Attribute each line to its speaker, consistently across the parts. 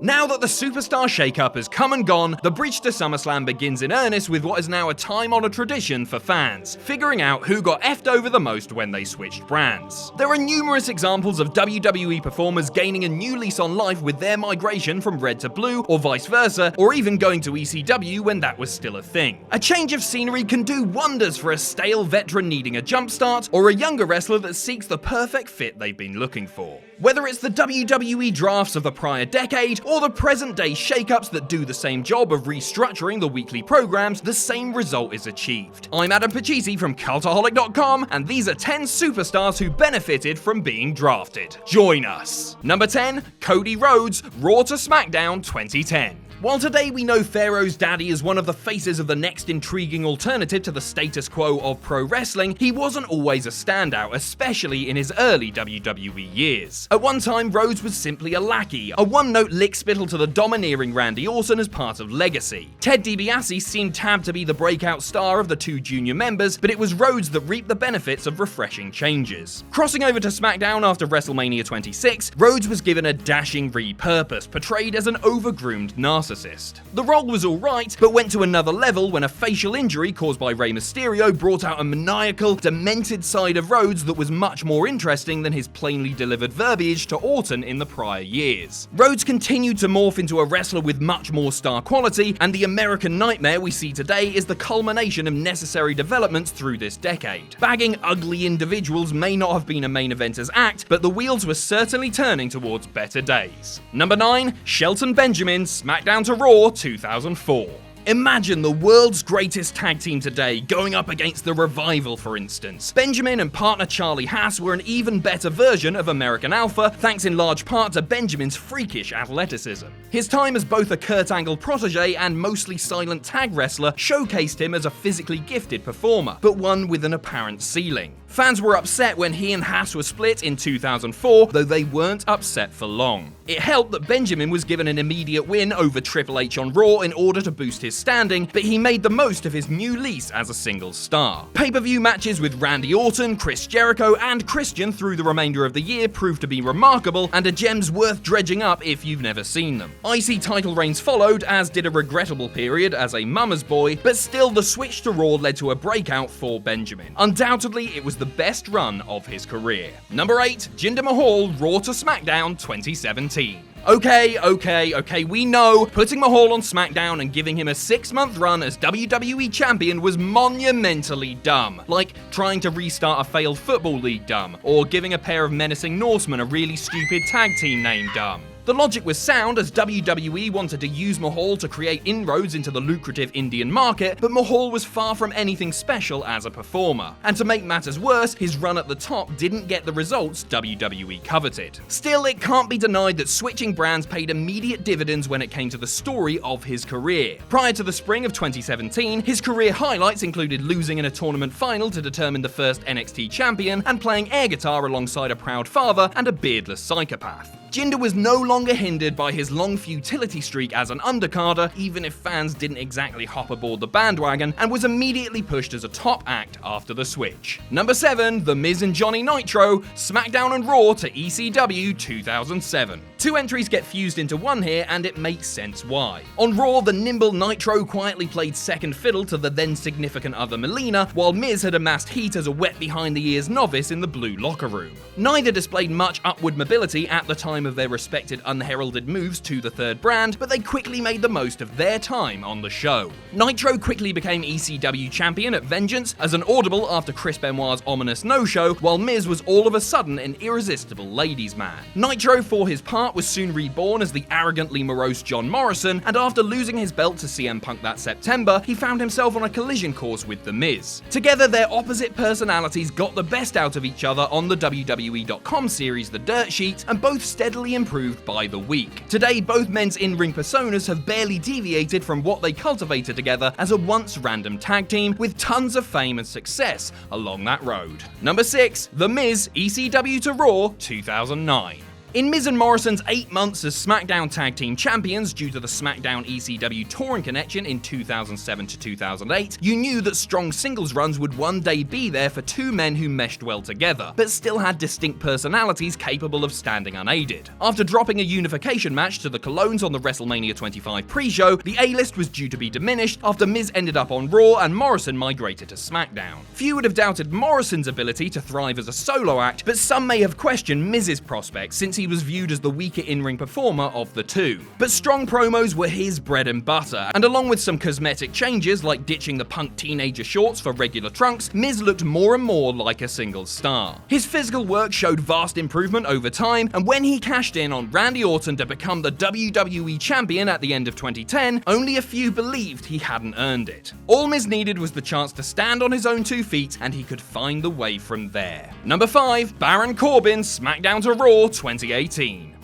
Speaker 1: Now that the Superstar Shakeup has come and gone, the bridge to SummerSlam begins in earnest with what is now a time-honored tradition for fans, figuring out who got effed over the most when they switched brands. There are numerous examples of WWE performers gaining a new lease on life with their migration from red to blue, or vice versa, or even going to ECW when that was still a thing. A change of scenery can do wonders for a stale veteran needing a jumpstart, or a younger wrestler that seeks the perfect fit they've been looking for. Whether it's the WWE drafts of the prior decade, or the present-day shakeups that do the same job of restructuring the weekly programs, the same result is achieved. I'm Adam Pachisi from Cultaholic.com, and these are 10 superstars who benefited from being drafted. Join us! Number 10, Cody Rhodes, Raw to SmackDown 2010. While today we know Pharaoh's daddy is one of the faces of the next intriguing alternative to the status quo of pro wrestling, he wasn't always a standout, especially in his early WWE years. At one time, Rhodes was simply a lackey, a one-note lickspittle to the domineering Randy Orton as part of Legacy. Ted DiBiase seemed tabbed to be the breakout star of the two junior members, but it was Rhodes that reaped the benefits of refreshing changes. Crossing over to SmackDown after WrestleMania 26, Rhodes was given a dashing repurpose, portrayed as an overgroomed narcissist. The role was alright, but went to another level when a facial injury caused by Rey Mysterio brought out a maniacal, demented side of Rhodes that was much more interesting than his plainly delivered verbiage to Orton in the prior years. Rhodes continued to morph into a wrestler with much more star quality, and the American Nightmare we see today is the culmination of necessary developments through this decade. Bagging ugly individuals may not have been a main eventer's act, but the wheels were certainly turning towards better days. Number 9, Shelton Benjamin, SmackDown to Raw 2004. Imagine the world's greatest tag team today going up against the Revival, for instance. Benjamin and partner Charlie Haas were an even better version of American Alpha, thanks in large part to Benjamin's freakish athleticism. His time as both a Kurt Angle protege and mostly silent tag wrestler showcased him as a physically gifted performer, but one with an apparent ceiling. Fans were upset when he and Haas were split in 2004, though they weren't upset for long. It helped that Benjamin was given an immediate win over Triple H on Raw in order to boost his standing, but he made the most of his new lease as a single star. Pay-per-view matches with Randy Orton, Chris Jericho, and Christian through the remainder of the year proved to be remarkable, and are gems worth dredging up if you've never seen them. IC title reigns followed, as did a regrettable period as a mama's boy, but still the switch to Raw led to a breakout for Benjamin. Undoubtedly, it was the best run of his career. Number 8, Jinder Mahal, Raw to SmackDown 2017. Okay, we know putting Mahal on SmackDown and giving him a 6-month run as WWE Champion was monumentally dumb. Like trying to restart a failed football league dumb, or giving a pair of menacing Norsemen a really stupid tag team name dumb. The logic was sound, as WWE wanted to use Mahal to create inroads into the lucrative Indian market, but Mahal was far from anything special as a performer. And to make matters worse, his run at the top didn't get the results WWE coveted. Still, it can't be denied that switching brands paid immediate dividends when it came to the story of his career. Prior to the spring of 2017, his career highlights included losing in a tournament final to determine the first NXT champion, and playing air guitar alongside a proud father and a beardless psychopath. Jinder was no longer hindered by his long futility streak as an undercarder, even if fans didn't exactly hop aboard the bandwagon, and was immediately pushed as a top act after the switch. Number 7, The Miz and Johnny Nitro, SmackDown and Raw to ECW 2007. Two entries get fused into one here, and it makes sense why. On Raw, the nimble Nitro quietly played second fiddle to the then significant other Melina, while Miz had amassed heat as a wet behind the ears novice in the blue locker room. Neither displayed much upward mobility at the time of their respected unheralded moves to the third brand, but they quickly made the most of their time on the show. Nitro quickly became ECW champion at Vengeance as an audible after Chris Benoit's ominous no-show, while Miz was all of a sudden an irresistible ladies' man. Nitro, for his part, was soon reborn as the arrogantly morose John Morrison, and after losing his belt to CM Punk that September, he found himself on a collision course with The Miz. Together, their opposite personalities got the best out of each other on the WWE.com series The Dirt Sheet, and both steadily improved by the week. Today, both men's in-ring personas have barely deviated from what they cultivated together as a once random tag team, with tons of fame and success along that road. Number 6, The Miz, ECW to Raw 2009. In Miz and Morrison's 8 months as SmackDown Tag Team Champions due to the SmackDown ECW touring connection in 2007 to 2008, you knew that strong singles runs would one day be there for two men who meshed well together, but still had distinct personalities capable of standing unaided. After dropping a unification match to the Colognes on the WrestleMania 25 pre-show, the A-list was due to be diminished after Miz ended up on Raw and Morrison migrated to SmackDown. Few would have doubted Morrison's ability to thrive as a solo act, but some may have questioned Miz's prospects since he was viewed as the weaker in-ring performer of the two. But strong promos were his bread and butter, and along with some cosmetic changes like ditching the punk teenager shorts for regular trunks, Miz looked more and more like a single star. His physical work showed vast improvement over time, and when he cashed in on Randy Orton to become the WWE Champion at the end of 2010, only a few believed he hadn't earned it. All Miz needed was the chance to stand on his own 2 feet, and he could find the way from there. Number 5, Baron Corbin, SmackDown to Raw 2018.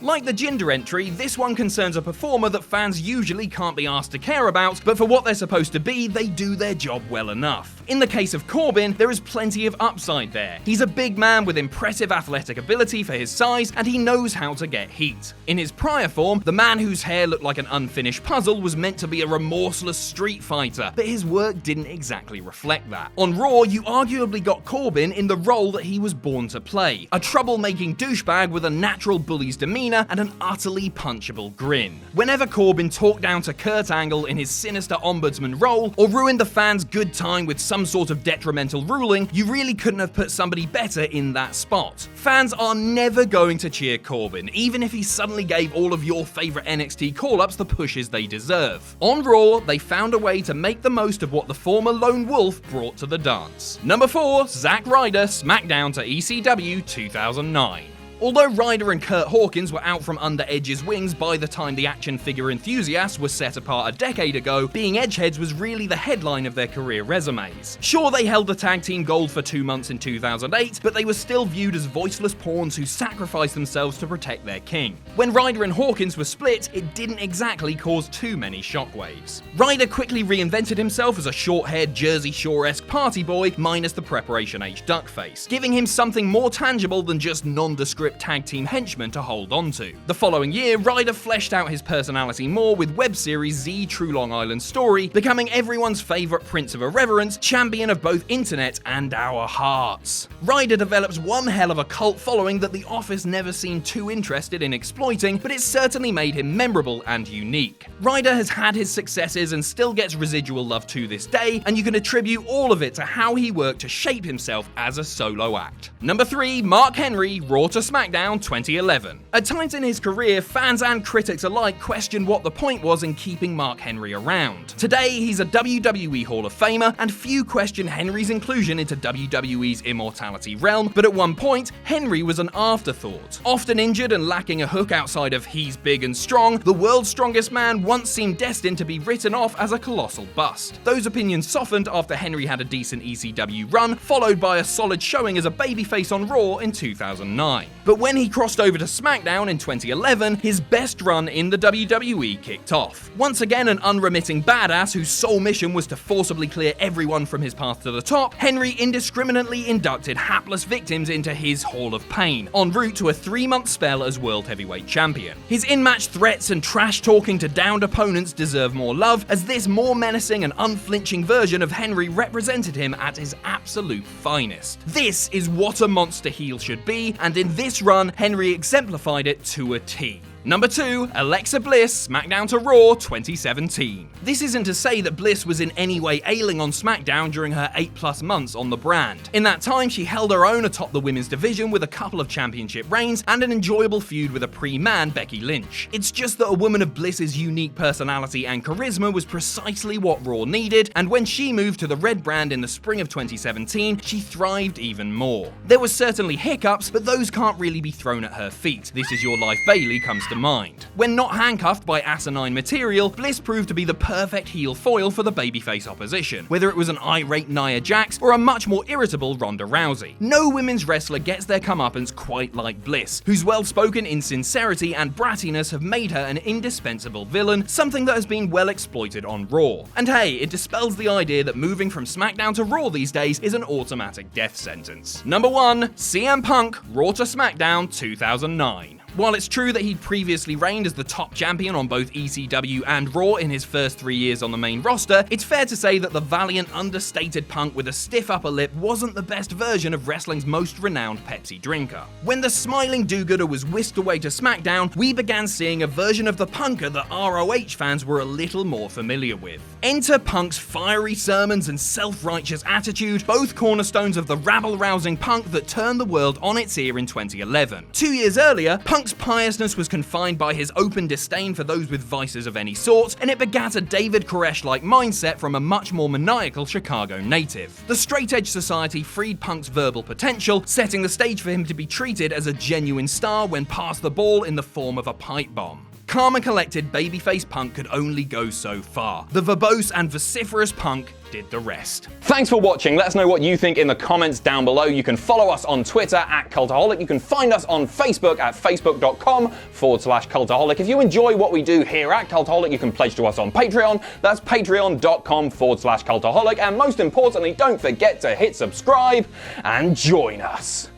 Speaker 1: Like the Jinder entry, this one concerns a performer that fans usually can't be asked to care about, but for what they're supposed to be, they do their job well enough. In the case of Corbin, there is plenty of upside there. He's a big man with impressive athletic ability for his size, and he knows how to get heat. In his prior form, the man whose hair looked like an unfinished puzzle was meant to be a remorseless street fighter, but his work didn't exactly reflect that. On Raw, you arguably got Corbin in the role that he was born to play, a troublemaking douchebag with a natural bully's demeanor and an utterly punchable grin. Whenever Corbin talked down to Kurt Angle in his sinister ombudsman role, or ruined the fans' good time with some sort of detrimental ruling, you really couldn't have put somebody better in that spot. Fans are never going to cheer Corbin, even if he suddenly gave all of your favorite NXT call-ups the pushes they deserve. On Raw, they found a way to make the most of what the former Lone Wolf brought to the dance. Number 4, Zack Ryder, SmackDown to ECW 2009. Although Ryder and Curt Hawkins were out from under Edge's wings by the time the action figure enthusiasts were set apart a decade ago, being Edgeheads was really the headline of their career resumes. Sure, they held the tag team gold for 2 months in 2008, but they were still viewed as voiceless pawns who sacrificed themselves to protect their king. When Ryder and Hawkins were split, it didn't exactly cause too many shockwaves. Ryder quickly reinvented himself as a short-haired Jersey Shore-esque party boy, minus the Preparation H duck face, giving him something more tangible than just nondescript tag team henchmen to hold on to. The following year, Ryder fleshed out his personality more with web series Z True Long Island Story, becoming everyone's favorite Prince of Irreverence, champion of both internet and our hearts. Ryder develops one hell of a cult following that The Office never seemed too interested in exploiting, but it certainly made him memorable and unique. Ryder has had his successes and still gets residual love to this day, and you can attribute all of it to how he worked to shape himself as a solo act. Number 3, Mark Henry, Raw to SmackDown 2011. At times in his career, fans and critics alike questioned what the point was in keeping Mark Henry around. Today, he's a WWE Hall of Famer, and few question Henry's inclusion into WWE's immortality realm, but at one point, Henry was an afterthought. Often injured and lacking a hook outside of he's big and strong, the world's strongest man once seemed destined to be written off as a colossal bust. Those opinions softened after Henry had a decent ECW run, followed by a solid showing as a babyface on Raw in 2009. But when he crossed over to SmackDown in 2011, his best run in the WWE kicked off. Once again an unremitting badass whose sole mission was to forcibly clear everyone from his path to the top, Henry indiscriminately inducted hapless victims into his Hall of Pain, en route to a 3-month spell as World Heavyweight Champion. His in-match threats and trash-talking to downed opponents deserve more love, as this more menacing and unflinching version of Henry represented him at his absolute finest. This is what a monster heel should be, and in this run, Henry exemplified it to a T. Number 2, Alexa Bliss, SmackDown to Raw 2017. This isn't to say that Bliss was in any way ailing on SmackDown during her 8+ months on the brand. In that time, she held her own atop the women's division with a couple of championship reigns and an enjoyable feud with a pre-man Becky Lynch. It's just that a woman of Bliss's unique personality and charisma was precisely what Raw needed, and when she moved to the red brand in the spring of 2017, she thrived even more. There were certainly hiccups, but those can't really be thrown at her feet. This Is Your Life Bayley comes to mind. When not handcuffed by asinine material, Bliss proved to be the perfect heel foil for the babyface opposition, whether it was an irate Nia Jax or a much more irritable Ronda Rousey. No women's wrestler gets their comeuppance quite like Bliss, whose well-spoken insincerity and brattiness have made her an indispensable villain, something that has been well exploited on Raw. And hey, it dispels the idea that moving from SmackDown to Raw these days is an automatic death sentence. Number 1, CM Punk, Raw to SmackDown 2009. While it's true that he'd previously reigned as the top champion on both ECW and Raw in his first 3 years on the main roster, it's fair to say that the valiant, understated Punk with a stiff upper lip wasn't the best version of wrestling's most renowned Pepsi drinker. When the smiling do-gooder was whisked away to SmackDown, we began seeing a version of the Punker that ROH fans were a little more familiar with. Enter Punk's fiery sermons and self-righteous attitude, both cornerstones of the rabble-rousing Punk that turned the world on its ear in 2011. 2 years earlier, Punk's piousness was confined by his open disdain for those with vices of any sort, and it begat a David Koresh-like mindset from a much more maniacal Chicago native. The straight-edge society freed Punk's verbal potential, setting the stage for him to be treated as a genuine star when passed the ball in the form of a pipe bomb. Calm and collected babyface Punk could only go so far. The verbose and vociferous Punk did the rest.
Speaker 2: Thanks for watching. Let us know what you think in the comments down below. You can follow us on Twitter at Cultaholic. You can find us on Facebook at facebook.com/Cultaholic. If you enjoy what we do here at Cultaholic, you can pledge to us on Patreon. That's patreon.com/Cultaholic. And most importantly, don't forget to hit subscribe and join us.